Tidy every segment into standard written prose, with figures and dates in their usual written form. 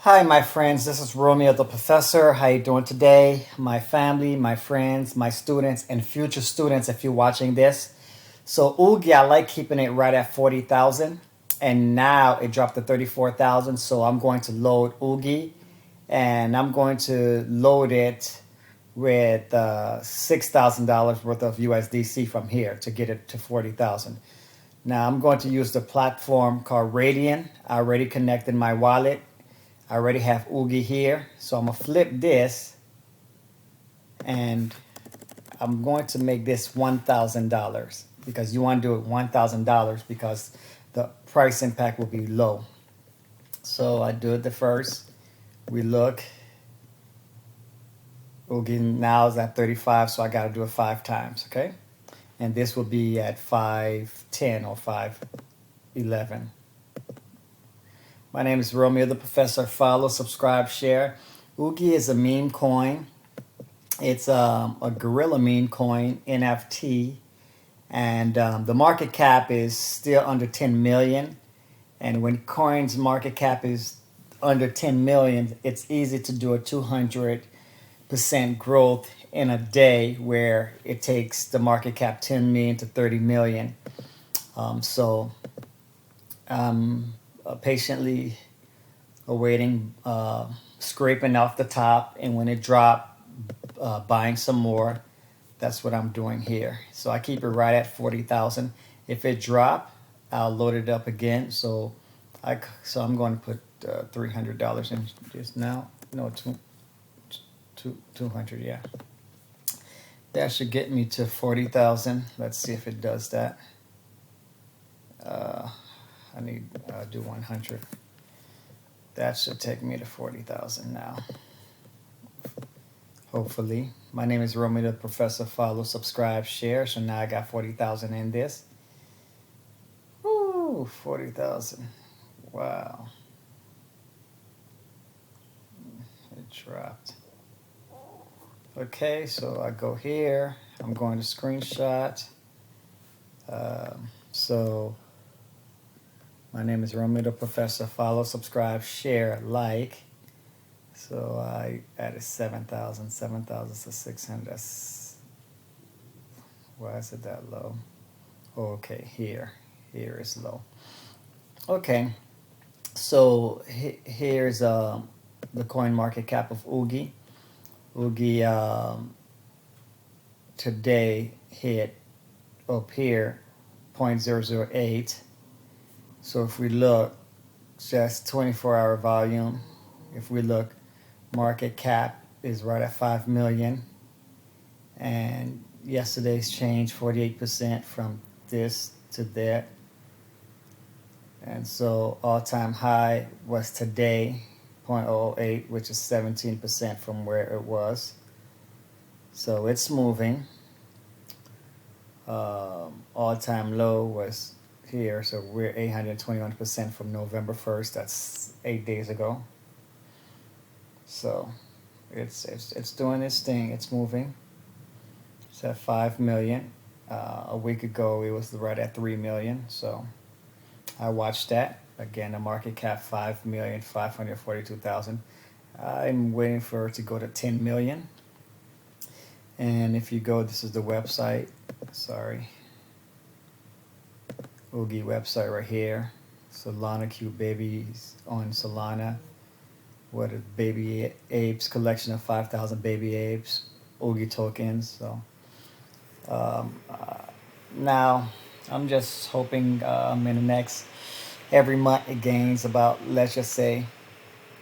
Hi, my friends. This is Romeo the Professor. How you doing today? My family, my friends, my students, and future students if you're watching this. So OOGI, I like keeping it right at 40,000. And now it dropped to 34,000. So I'm going to load OOGI. And I'm going to load it with $6,000 worth of USDC from here to get it to 40,000. Now I'm going to use the platform called Radian. I already connected my wallet. I already have OOGI here. So I'm going to flip this and I'm going to make this $1,000 because you want to do it $1,000 because the price impact will be low. So I do it the first. We look. OOGI now is at 35, so I got to do it 5 times, okay? And this will be at 510 or 511. My name is Romeo the Professor. Follow, subscribe, share. OOGI is a meme coin. It's a gorilla meme coin, NFT. And the market cap is still under 10 million. And when coins market cap is under 10 million, it's easy to do a 200% growth in a day where it takes the market cap 10 million to 30 million. So patiently awaiting, scraping off the top, and when it drop, buying some more. That's what I'm doing here. So I keep it right at 40,000. If it drop, I'll load it up again. So I'm going to put $300 in just now. No, 200. Yeah, that should get me to 40,000. Let's see if it does that. I need do 100. That should take me to 40,000 now. Hopefully. My name is Romeo the Professor. Follow, subscribe, share. So now I got 40,000 in this. Woo, 40,000. Wow. It dropped. Okay, so I go here. I'm going to screenshot. So my name is Romeo the Professor. Follow, subscribe, share, like. So I added 7,000 to 600. That's, why is it that low? Okay, here is low. Okay, so here's the coin market cap of OOGI. OOGI today hit up here 0.008. So if we look, just 24-hour volume. If we look, market cap is right at 5 million. And yesterday's change 48% from this to that. And so all-time high was today 0.008, which is 17% from where it was. So it's moving. All-time low was here, so we're 821% from November 1st. That's 8 days ago. So it's doing its thing. It's moving. It's at 5 million. A week ago, it was right at 3 million. So I watched that. Again, the market cap 5,542,000. I'm waiting for it to go to 10 million. And if you go, this is the website. Sorry. OOGI website right here. Solana Cute Babies on Solana. What a baby apes collection of 5,000 baby apes. OOGI tokens. So now I'm just hoping in the next every month it gains about, let's just say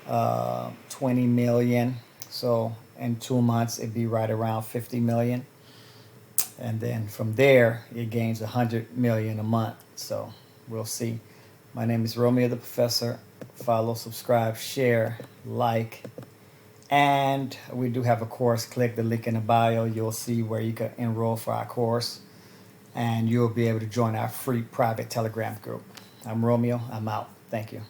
20 million. So in 2 months it'd be right around 50 million. And then from there, it gains 100 million a month. So we'll see. My name is Romeo the Professor. Follow, subscribe, share, like. And we do have a course. Click the link in the bio. You'll see where you can enroll for our course. And you'll be able to join our free private Telegram group. I'm Romeo. I'm out. Thank you.